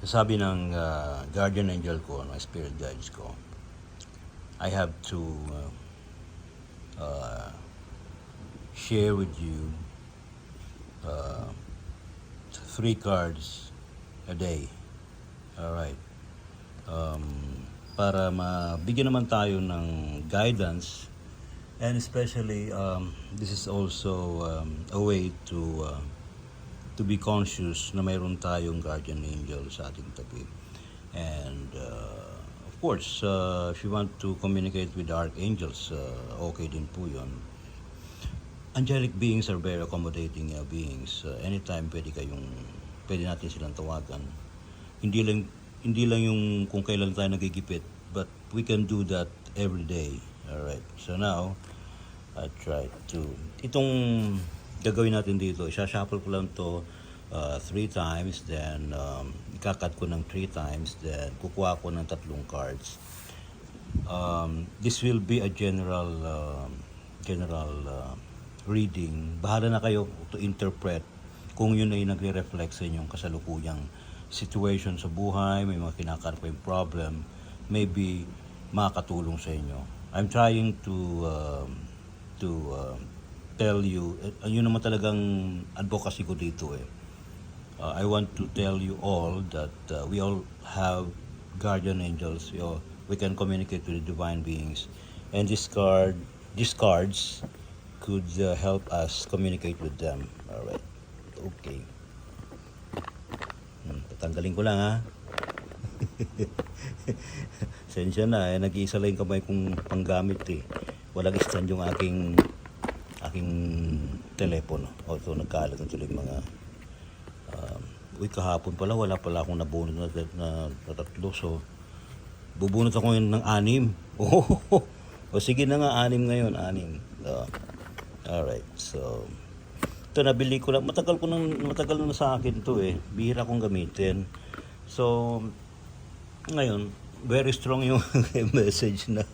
Sabi ng guardian angel ko, ng spirit guides ko, I have to share with you uh, 3 cards a day. Alright. Para mabigyan naman tayo ng guidance, and especially this is also a way to be conscious na mayroon tayong guardian angel sa ating tabi. And of course, if you want to communicate with archangels, okay din po yun. Angelic beings are very accommodating beings. Anytime pwede natin silang tawagan. Hindi lang yung kung kailan tayo nagigipit, but we can do that every day. Alright. So now, I try to itong gagawin natin dito, isa-shuffle ko lang to 3 times, then ikakat ko ng 3 times, then kukuha ko ng 3 cards. This will be a general reading. Bahala na kayo to interpret kung yun ay nagre-reflect sa inyong kasalukuyang situation sa buhay, may mga kinakarap kayong problem, maybe makakatulong sa inyo. I'm trying to tell you, yun naman talagang advocacy ko dito eh. I want to tell you all that we all have guardian angels. We can communicate with the divine beings, and these cards could help us communicate with them. Alright. Okay. Tatanggalin ko lang ha. Sensya na, nag-iisa lang yung kamay kong panggamit eh. Walang stand yung aking telepono. O ito, nagkalat na tuloy mga kahapon pala, wala pala akong nabunod na 3. So, bubunot ako ngayon ng 6. O sige na nga, 6 ngayon, 6. Alright, so ito nabili ko lang, matagal na sa akin to eh, bihira kong gamitin. So ngayon very strong yung message na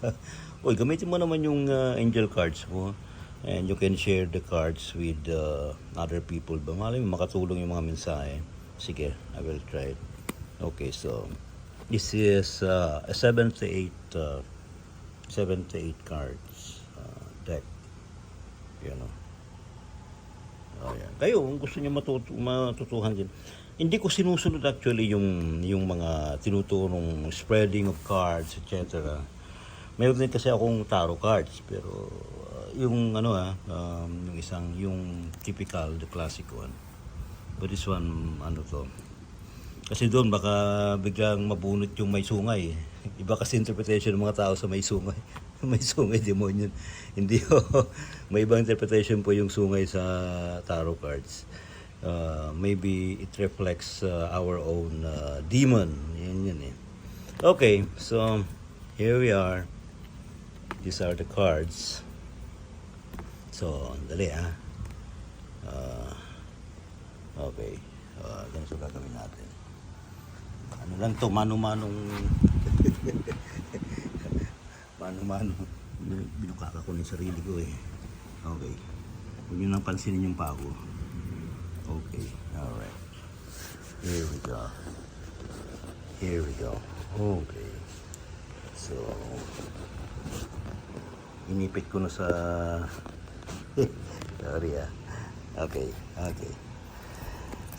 oy, gamitin mo naman yung angel cards mo, and you can share the cards with other people. Malay mo makatulong yung mga mensahe. Sige, I will try it. Okay, so this is a 78 cards deck. You know. Oh, yan. Kayo, kung gusto niyo matutuhan din. Hindi ko sinusunod actually yung mga tinuturong spreading of cards, etc. Mayroon din kasi akong tarot cards, pero yung yung typical, the classic one. But this one, kasi doon baka biglang mabunot yung may sungay. Iba kasi interpretation ng mga tao sa may sungay. May sungay, demonyo. Hindi ho. May ibang interpretation po yung sungay sa tarot cards. Maybe it reflects our own demon. Yan eh. Okay, so here we are. These are the cards. So, dali ha. Okay. Ganito gagawin natin. Ano lang to, mano-manong mano-mano. Binukaka ko ng sarili ko eh. Okay. Huwag nyo nang pansinin yung pako. Okay. Alright. Here we go. Here we go. Okay. So, inipit ko na sa sorry ah. Okay. Okay.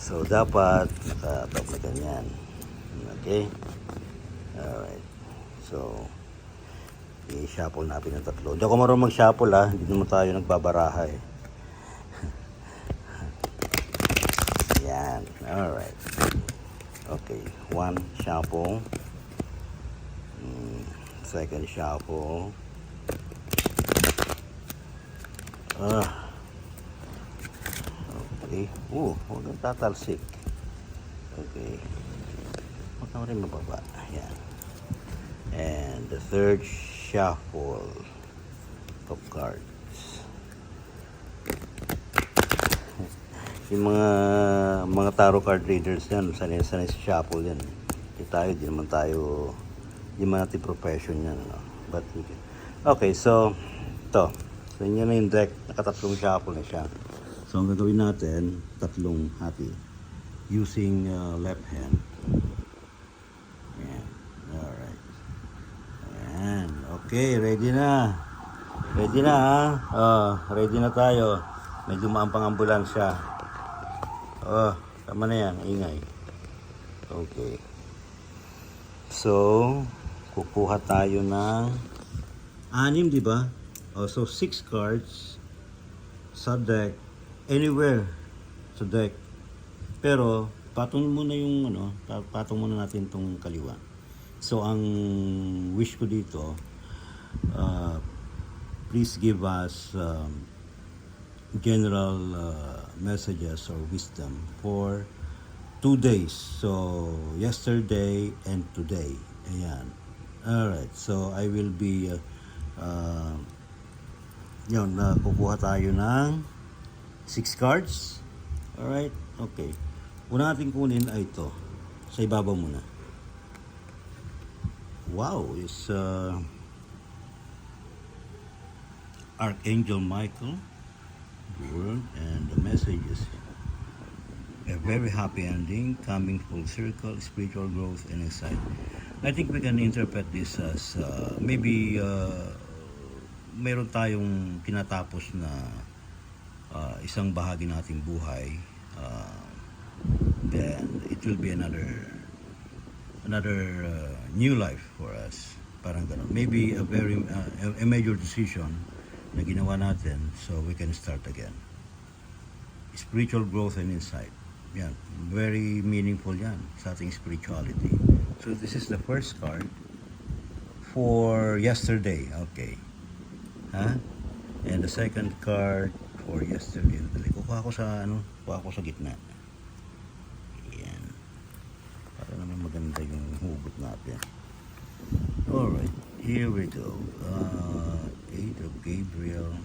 So, dapat nakatap na ganyan. Okay? Alright. So, i-shuffle natin ng 3. Hindi ako marunong mag-shuffle ha. Hindi naman tayo nagbabaraha eh. Yan. Alright. Okay. 1 shuffle. Second shuffle. Okay. Huwag kang tatalsik. Okay. Huwag kang rin mababa. Yan. And the third shuffle of cards. Yung mga tarot card readers yan, sanay sa shuffle yan. Di naman natin profession yan. No? But okay, so ito. So yun na yung deck, nakatatlong shuffle na siya. So ang gagawin natin, 3 hati using left hand. Okay, ready na. Ready na ha. Ready na tayo. May dumaan pang ambulansya. Tama na yan. Ingay. Okay. So, kukuha tayo ng 6, di ba? So 6 cards sa deck. Anywhere sa deck. Pero, patong muna yung patong muna natin tong kaliwa. So, ang wish ko dito, please give us general messages or wisdom for 2 days. So, yesterday and today. Ayan. Alright. So, I will be kukuha tayo ng 6 cards. Alright. Okay. Una natin kunin ay ito. Sa ibabaw muna. Wow. It's Archangel Michael. And the message is a very happy ending, coming full circle, spiritual growth and insight. I think we can interpret this as maybe meron tayong tinatapos na isang bahagi nating buhay. Then it will be another new life for us. Parang ganun. Maybe a major decision na ginawa natin so we can start again. Spiritual growth and insight. Yan. Very meaningful yan sa ating spirituality. So this is the first card for yesterday. Okay. And the second card for yesterday. Kuha ko sa gitna. Yan. Para naman maganda yung hugot natin. Alright. Here we go. 8 of Gabriel.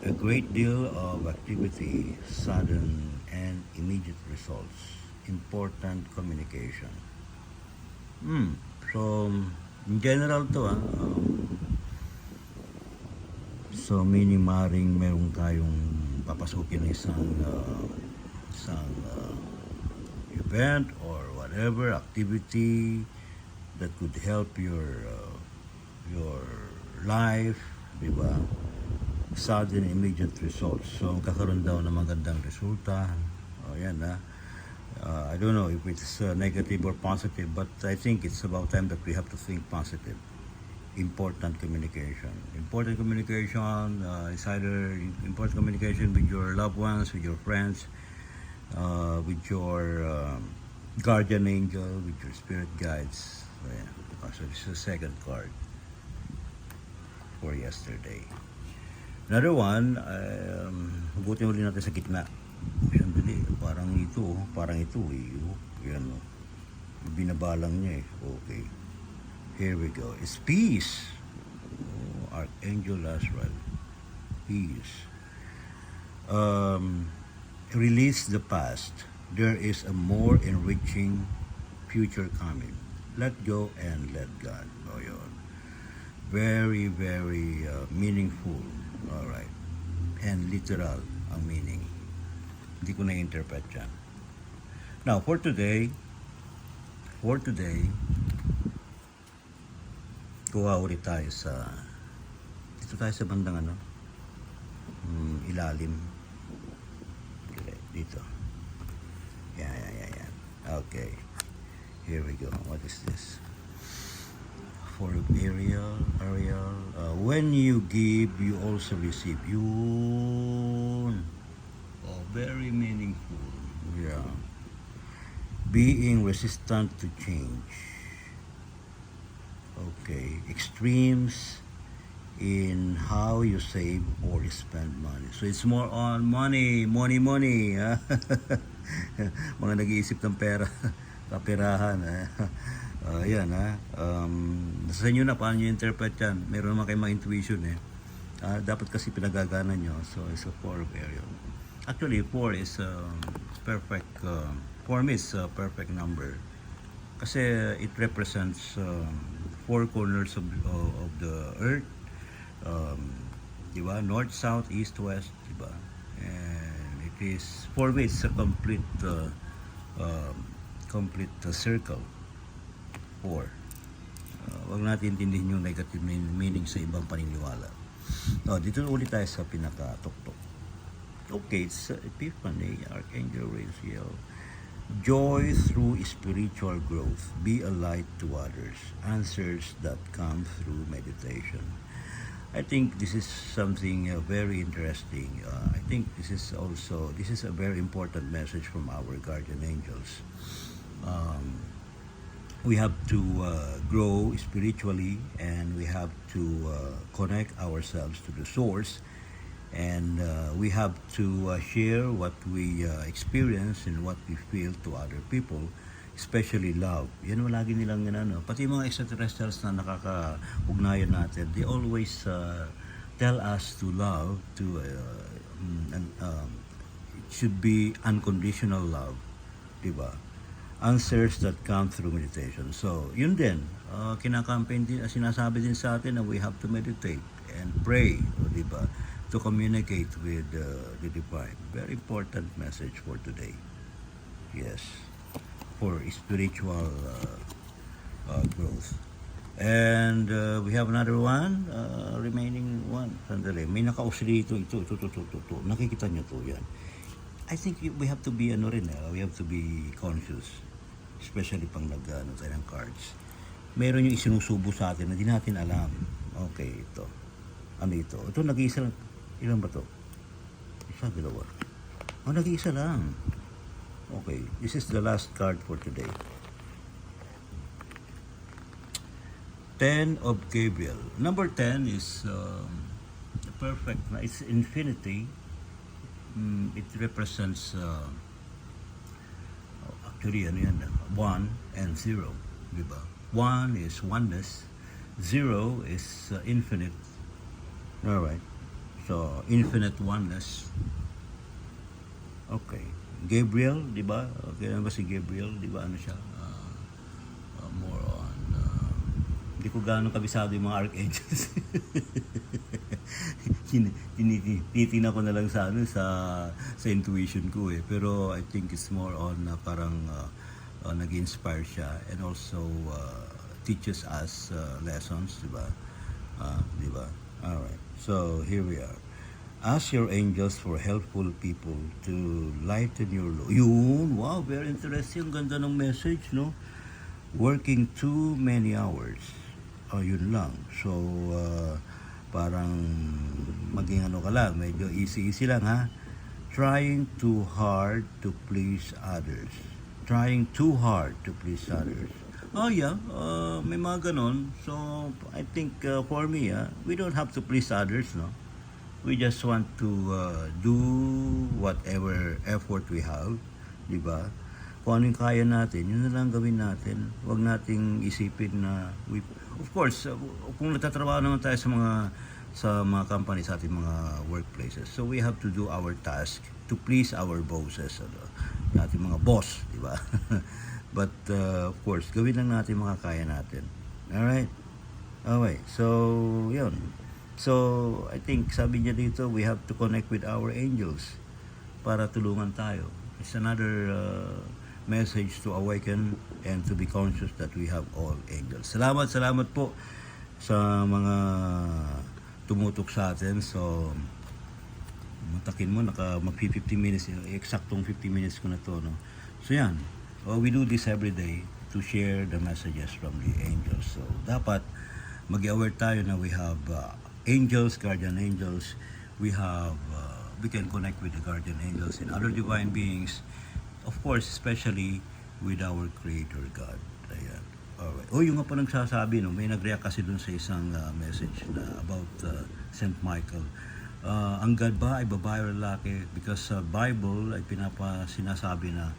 A great deal of activity, sudden and immediate results. Important communication. So, in general to so, meaning maring meron tayong papasukin na isang event or whatever activity that could help your life, di ba? Sudden immediate results. So, kakaroon daw ng magandang resulta. Yan I don't know if it's negative or positive, but I think it's about time that we have to think positive. Important communication. Important communication is either important communication with your loved ones, with your friends, with your guardian angel, with your spirit guides. So this is the second card for yesterday. Another one, hugutin ulit natin sa gitna. Sandali, parang ito yan binabalang niya Okay. Here we go. It's peace. Archangel Azrael. Peace. Release the past. There is a more enriching future coming. Let go and let God. Yun. Very, very meaningful. Alright. And literal ang meaning. Hindi ko na-interpret yan. Now, for today, kuha ulit tayo dito tayo sa bandang ilalim. Dito. Yan. Okay. Here we go. What is this? For Ariel, when you give, you also receive. Yun. Very meaningful. Yeah. Being resistant to change. Okay. Extremes in how you save or spend money. So it's more on money. Mga nag-iisip ng pera, kaperahan. Yan nasa inyo na paano nyo interpret yan. Meron naman kayong mga intuition dapat kasi pinagagana nyo. So it's a 4 of Ariel. Actually 4 is perfect. 4 is a perfect number kasi it represents 4 corners of the earth, diba? North, south, east, west, diba? And it is 4 ways a complete circle. 4. Wag natin intindihin yung negative meaning sa ibang paniniwala. Dito ulit tayo sa pinaka-tuktok. Okay, it's Epiphany, Archangel Raphael. Joy through spiritual growth. Be a light to others. Answers that come through meditation. I think this is something very interesting. I think this is a very important message from our guardian angels. We have to grow spiritually, and we have to connect ourselves to the source, and we have to share what we experience and what we feel to other people, especially love. Yan ang lagi nilang pati mga extraterrestrials na nakaka-ugnayan natin, they always tell us to love, it should be unconditional love, diba? Answers that come through meditation. So, yun din, kinakampaign din, sinasabi din sa atin na we have to meditate and pray, diba? To communicate with the divine. Very important message for today. Yes. For spiritual growth. And we have another one, remaining one. Sandali, may nakausli ito. Nakikita nyo to yan. I think we have to be, we have to be conscious. Especially pang tayo ng cards. Meron yung isinusubo sa atin na di natin alam. Okay, ito. Ano ito? Ito, nag-iisa lang. Ilan ba to? Isa, dalawa. Nag-iisa lang. Okay, this is the last card for today. 10 of Gabriel. Number 10 is perfect. It's infinity. It represents actually 1 and 0, diba? 1 is oneness, 0 is infinite. All right. So infinite oneness. Okay. Gabriel, diba? Okay, ano ba si Gabriel? Diba ano siya? More on hindi ko gaano kabisado yung mga archangels. Tinitina ko na lang sa intuition ko eh. Pero I think it's more on parang nag-inspire siya, and also teaches us lessons, diba? Diba? Alright. So here we are. Ask your angels for helpful people to lighten your load. Yun, wow, very interesting. Ganda ng message, no? Working too many hours. Yun lang. So, parang maging ka lang, medyo easy lang ha. Trying too hard to please others. Trying too hard to please others. Yeah, may mga ganon. So, I think for me, we don't have to please others, no? We just want to do whatever effort we have, di ba? Kung ano yung kaya natin, yun na lang gawin natin. Huwag nating isipin na of course, kung nagtatrabaho naman tayo sa mga companies, sa ating mga workplaces, so we have to do our task to please our bosses, natin mga boss, di ba? But of course, gawin lang natin mga kaya natin. Alright? Okay, so yun. So, I think, sabi niya dito, we have to connect with our angels para tulungan tayo. It's another message to awaken and to be conscious that we have all angels. Salamat po sa mga tumutok sa atin. So, matakin mo, mag-50 minutes, eksaktong 50 minutes ko na to, no? So, yan. We do this every day to share the messages from the angels. So, dapat mag-aware tayo na we have angels, guardian angels. We can connect with the guardian angels and other divine beings, of course, especially with our Creator God. Ayan. Alright. Yung nga pa nagsasabi, no, may nag-react kasi dun sa isang message na about Saint Michael. Ang God ba ay babae o lalaki? Because sa Bible ay sinasabi na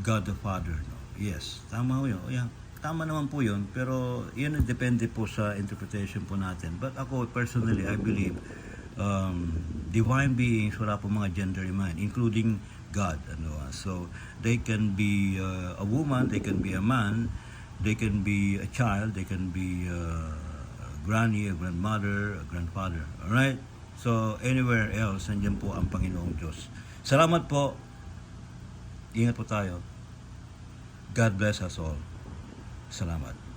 God the Father. No? Yes, tama yun. Yeah. Tama naman po yun, pero yun depende po sa interpretation po natin. But ako, personally, I believe divine beings, wala po mga gender in mind, including God. So, they can be a woman, they can be a man, they can be a child, they can be a granny, a grandmother, a grandfather. Alright? So, anywhere else, nandiyan po ang Panginoong Diyos. Salamat po. Ingat po tayo. God bless us all. Salamat.